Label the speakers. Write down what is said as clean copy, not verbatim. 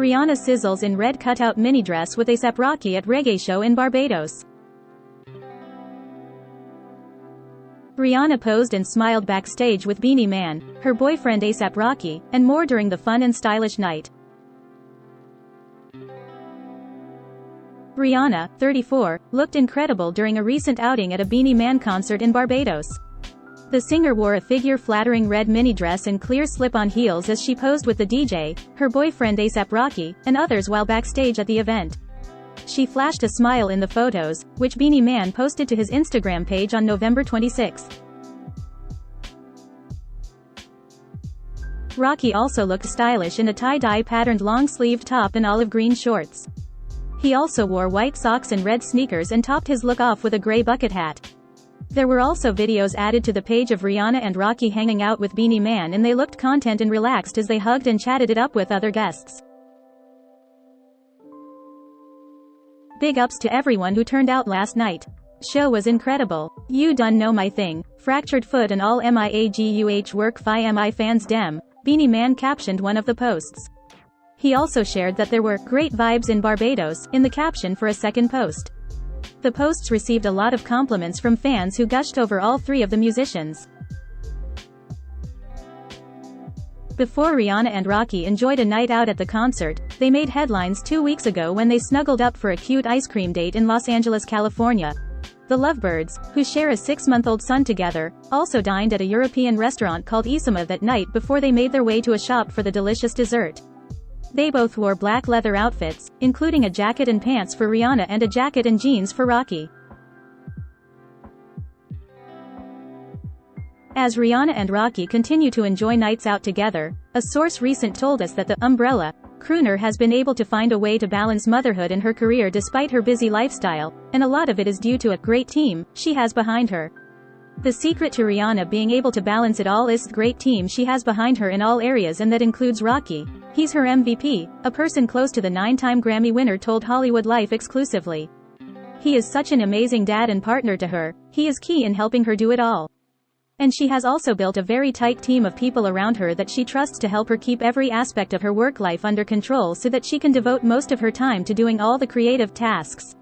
Speaker 1: Rihanna Sizzles in red cutout mini dress with A$AP Rocky at Reggae show in Barbados. Rihanna posed and smiled backstage with Beenie Man, her boyfriend A$AP Rocky, and more during the fun and stylish night. Rihanna, 34, looked incredible during a recent outing at a Beenie Man concert in Barbados. The singer wore a figure-flattering red mini dress and clear slip-on heels as she posed with the DJ, her boyfriend A$AP Rocky, and others while backstage at the event. She flashed a smile in the photos, which Beenie Man posted to his Instagram page on November 26. Rocky also looked stylish in a tie-dye patterned long-sleeved top and olive green shorts. He also wore white socks and red sneakers and topped his look off with a gray bucket hat. There were also videos added to the page of Rihanna and Rocky hanging out with Beenie Man, and they looked content and relaxed as they hugged and chatted it up with other guests. Big ups to everyone who turned out last night. Show was incredible. You done know my thing. Fractured foot and all miaguh work fi mi fans dem, Beenie Man captioned one of the posts. He also shared that there were great vibes in Barbados in the caption for a second post. The posts received a lot of compliments from fans who gushed over all three of the musicians. Before Rihanna and Rocky enjoyed a night out at the concert, they made headlines 2 weeks ago when they snuggled up for a cute ice cream date in Los Angeles, California. The lovebirds, who share a 6-month-old son together, also dined at a European restaurant called Isama that night before they made their way to a shop for the delicious dessert. They both wore black leather outfits, including a jacket and pants for Rihanna and a jacket and jeans for Rocky. As Rihanna and Rocky continue to enjoy nights out together, a source recent told us that the umbrella crooner has been able to find a way to balance motherhood and her career despite her busy lifestyle, and a lot of it is due to a great team she has behind her. The secret to Rihanna being able to balance it all is the great team she has behind her in all areas, and that includes Rocky. He's her MVP, a person close to the 9-time Grammy winner told Hollywood Life exclusively. He is such an amazing dad and partner to her, he is key in helping her do it all. And she has also built a very tight team of people around her that she trusts to help her keep every aspect of her work life under control so that she can devote most of her time to doing all the creative tasks.